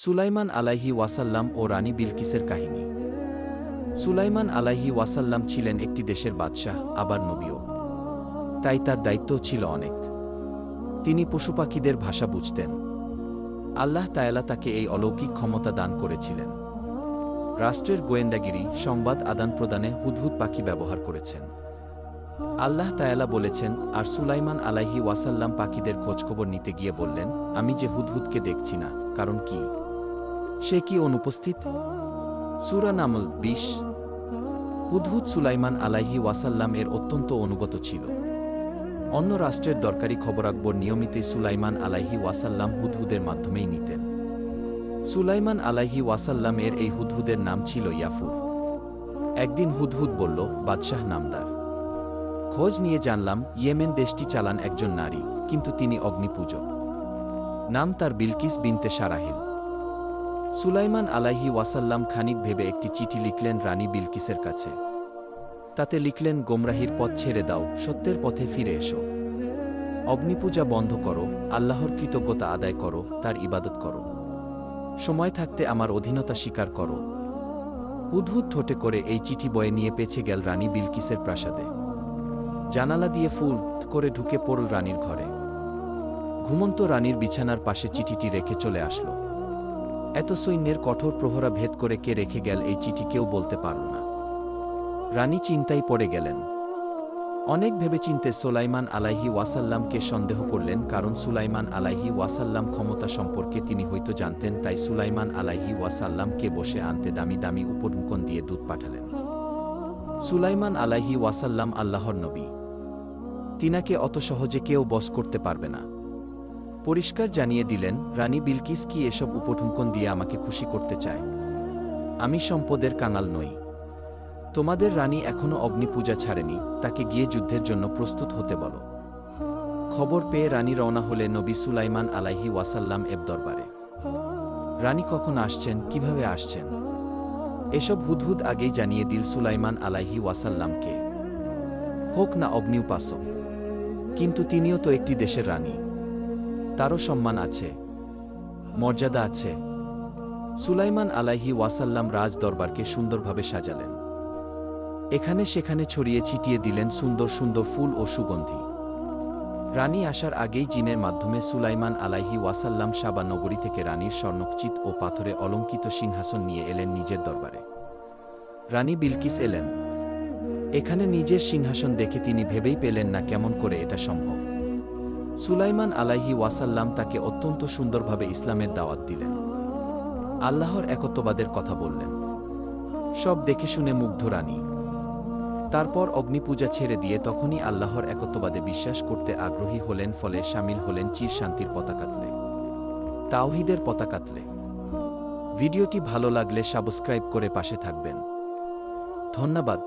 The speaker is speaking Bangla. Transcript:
সুলাইমান আলাইহি ওয়াসাল্লাম ও রানী বিলকিসের কাহিনী। সুলাইমান আলাইহি ওয়াসাল্লাম ছিলেন একটি দেশের বাদশাহ, আবার নবীও। তাই তার দায়িত্বও ছিল অনেক। তিনি পশুপাখিদের ভাষা বুঝতেন। আল্লাহ তায়ালা তাকে এই অলৌকিক ক্ষমতা দান করেছিলেন। রাষ্ট্রের গোয়েন্দাগিরি, সংবাদ আদান প্রদানে হুদহুদ পাখি ব্যবহার করেছেন। আল্লাহ তায়ালা বলেছেন, আর সুলাইমান আলাইহি ওয়াসাল্লাম পাখিদের খোঁজখবর নিতে গিয়ে বললেন, আমি যে হুদহুদকে দেখছি না, কারণ কি? সে কি অনুপস্থিত? সূরা নামল ২০। হুদহুদ সুলাইমান আলাইহি ওয়াসাল্লাম এর অত্যন্ত অনুগত ছিল। অন্য রাষ্ট্রের দরকারি খবরাখবর নিয়মিতই সুলাইমান আলাইহি ওয়াসাল্লাম হুদহুদের মাধ্যমেই নিতেন। সুলাইমান আলাইহি ওয়াসাল্লাম এর এই হুদহুদের নাম ছিল ইয়াফুর। একদিন হুদহুদ বলল, বাদশাহ নামদার। খোঁজ নিয়ে জানলাম, ইয়েমেন দেশটি চালান একজন নারী, কিন্তু তিনি অগ্নিপূজক। নাম তার বিলকিস বিনতে সারাহিল। সুলাইমান আলাইহি ওয়াসাল্লাম খানিক ভেবে একটি চিঠি লিখলেন রানী বিলকিসের কাছে। তাতে লিখলেন, গোমরাহির পথ ছেড়ে দাও, সত্যের পথে ফিরে এসো। অগ্নিপূজা বন্ধ করো, আল্লাহর কৃতজ্ঞতা আদায় করো, তার ইবাদত করো। সময় থাকতে আমার অধীনতা স্বীকার করো। হুদহুদ ঠোঁটে করে এই চিঠি বয়ে নিয়ে পেছে গেল রানী বিলকিসের প্রাসাদে। জানালা দিয়ে ফুল করে ঢুকে পড়ল রানীর ঘরে। ঘুমন্ত রানীর বিছানার পাশে চিঠিটি রেখে চলে আসলো। এত সৈন্যের কঠোর প্রহরা ভেদ করে কে রেখে গেল এই চিঠি কেউ বলতে পারল না। রানী চিন্তায় পড়ে গেলেন। অনেক ভেবেচিন্তে সুলাইমান আলাইহি ওয়াসাল্লামকে সন্দেহ করলেন, কারণ সুলাইমান আলাইহি ওয়াসাল্লাম ক্ষমতা সম্পর্কে তিনি হয়তো জানতেন। তাই সুলাইমান আলাইহি ওয়াসাল্লামকে বসে আনতে দামি দামি উপঢৌকন দিয়ে দূত পাঠালেন। সুলাইমান আলাইহি ওয়াসাল্লাম আল্লাহর নবী। তিনাকে অত সহজে কেউ বশ করতে পারবে না। পরিষ্কার জানিয়ে দিলেন, রানী বিলকিস কি এসব উপঢৌকন দিয়ে আমাকে খুশি করতে চায়? আমি সম্পদের কাঙাল নই। তোমাদের রানী এখনও অগ্নিপূজা ছাড়েনি, তাকে গিয়ে যুদ্ধের জন্য প্রস্তুত হতে বলো। খবর পেয়ে রানী রওনা হলে নবী সুলাইমান আলাইহি ওয়াসাল্লাম এর দরবারে। রানী কখন আসছেন, কিভাবে আসছেন, এসব হুদহুদ আগেই জানিয়ে দিল সুলাইমান আলাইহি ওয়াসাল্লামকে। হোক না অগ্নি উপাসক, কিন্তু তিনিও তো একটি দেশের রানী। তারও সম্মান আছে, মর্যাদা আছে। সুলাইমান আলাইহি ওয়াসাল্লাম রাজ দরবারকে সুন্দরভাবে সাজালেন। এখানে সেখানে ছড়িয়ে ছিটিয়ে দিলেন সুন্দর সুন্দর ফুল ও সুগন্ধি। রানী আসার আগেই জিনের মাধ্যমে সুলাইমান আলাইহি ওয়াসাল্লাম সাবা নগরী থেকে রানীর স্বর্ণখচিত ও পাথরে অলঙ্কিত সিংহাসন নিয়ে এলেন নিজের দরবারে। রানী বিলকিস এলেন। এখানে নিজের সিংহাসন দেখে তিনি ভেবেই পেলেন না কেমন করে এটা সম্ভব। সুলাইমান আলাইহি ওয়াসাল্লাম তাকে অত্যন্ত সুন্দরভাবে ইসলামের দাওয়াত দিলেন। আল্লাহর একত্ববাদের কথা বললেন। সব দেখে শুনে মুগ্ধ রানী। তারপর অগ্নিপূজা ছেড়ে দিয়ে তখনই আল্লাহর একত্ববাদে বিশ্বাস করতে আগ্রহী হলেন। ফলে শামিল হলেন চির শান্তির পতাকাতলে, তাওহীদের পতাকাতলে। ভিডিওটি ভালো লাগলে সাবস্ক্রাইব করে পাশে থাকবেন। ধন্যবাদ।